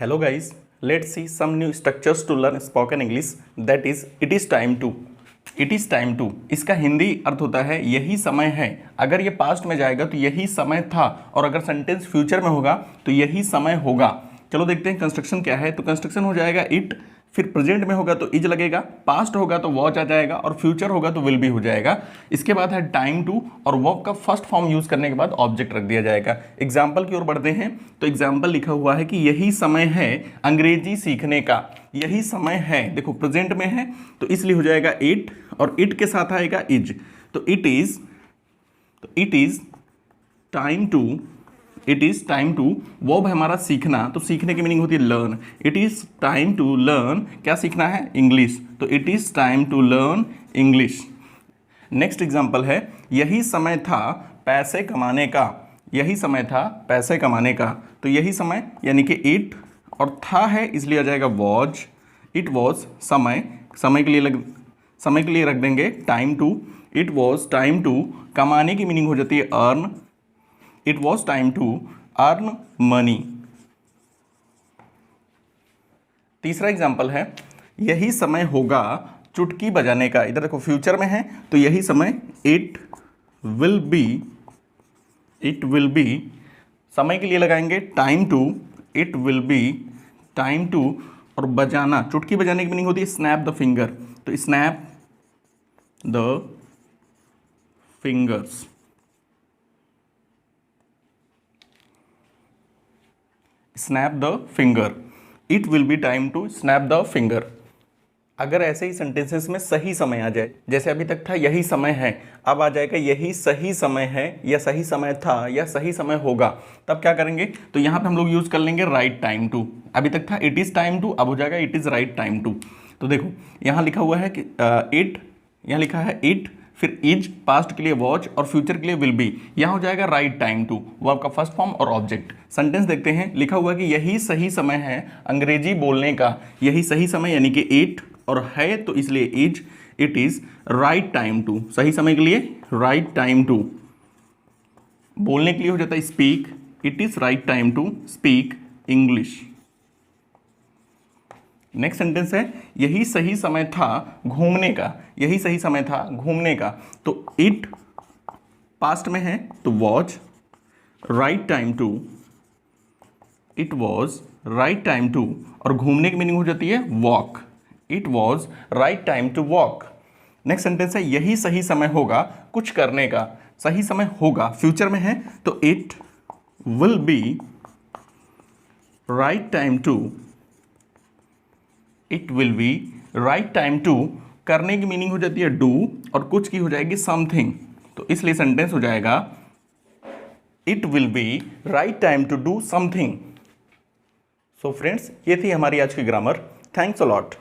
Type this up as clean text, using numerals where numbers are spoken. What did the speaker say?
Hello guys, let's see some new structures to learn spoken English. That is, it is time to. It is time to. इसका हिंदी अर्थ होता है यही समय है. अगर ये पास्ट में जाएगा तो यही समय था, और अगर सेंटेंस फ्यूचर में होगा तो यही समय होगा. चलो देखते हैं कंस्ट्रक्शन क्या है. तो कंस्ट्रक्शन हो जाएगा इट, फिर प्रेजेंट में होगा तो इज लगेगा, पास्ट होगा तो वॉच आ जाएगा, और फ्यूचर होगा तो विल भी हो जाएगा. इसके बाद है टाइम टू, और वर्ब का फर्स्ट फॉर्म यूज करने के बाद ऑब्जेक्ट रख दिया जाएगा. एग्जाम्पल की ओर बढ़ते हैं. तो एग्जाम्पल लिखा हुआ है कि यही समय है अंग्रेजी सीखने का. यही समय है, देखो प्रेजेंट में है तो इसलिए हो जाएगा इट, और इट के साथ आएगा इज. तो it is time to. It is time to, वो है हमारा सीखना. तो सीखने की मीनिंग होती है learn. It is time to learn, क्या सीखना है? इंग्लिश. तो it is time to learn English. Next example है यही समय था पैसे कमाने का. यही समय था पैसे कमाने का. तो यही समय यानी कि इट, और था है इसलिए आ जाएगा वॉज. इट वॉज समय, समय के लिए रख देंगे time to. It was time to, कमाने की मीनिंग हो जाती है earn. It was time to earn money. तीसरा एग्जाम्पल है यही समय होगा चुटकी बजाने का. इधर देखो फ्यूचर में है तो यही समय it will be, समय के लिए लगाएंगे time to. it will be time to, और बजाना, चुटकी बजाने की मीनिंग होती है स्नैप द फिंगर. तो snap the fingers. Snap the finger. It will be time to snap the finger. अगर ऐसे ही सेंटेंसेस में सही समय आ जाए, जैसे अभी तक था यही समय है, अब आ जाएगा यही सही समय है, या सही समय था, या सही समय होगा, तब क्या करेंगे? तो यहाँ पे हम लोग यूज कर लेंगे राइट टाइम टू. अभी तक था इट इज टाइम टू, अब हो जाएगा it is right time to. तो देखो यहाँ लिखा हुआ है कि इट, यहाँ लिखा है इट, फिर इज पास्ट के लिए वॉच, और फ्यूचर के लिए विल बी. यहाँ हो जाएगा राइट टाइम टू, वर्ब का फर्स्ट फॉर्म और ऑब्जेक्ट. सेंटेंस देखते हैं. लिखा हुआ है कि यही सही समय है अंग्रेजी बोलने का. यही सही समय यानी कि इट, और है तो इसलिए is. It is right time to, सही समय के लिए राइट टाइम टू. बोलने के लिए हो जाता है speak. It is right time to speak English. Next sentence है यही सही समय था घूमने का. यही सही समय था घूमने का. तो इट पास्ट में है तो was right time to. It was right time to, और घूमने की मीनिंग हो जाती है walk. It was right time to walk. Next sentence है यही सही समय होगा कुछ करने का. सही समय होगा फ्यूचर में है तो it will be right time to. It will be right time to, करने की मीनिंग हो जाती है डू, और कुछ की हो जाएगी समथिंग. तो इसलिए सेंटेंस हो जाएगा it will be right time to do something. So friends, ये थी हमारी आज की ग्रामर. Thanks a lot.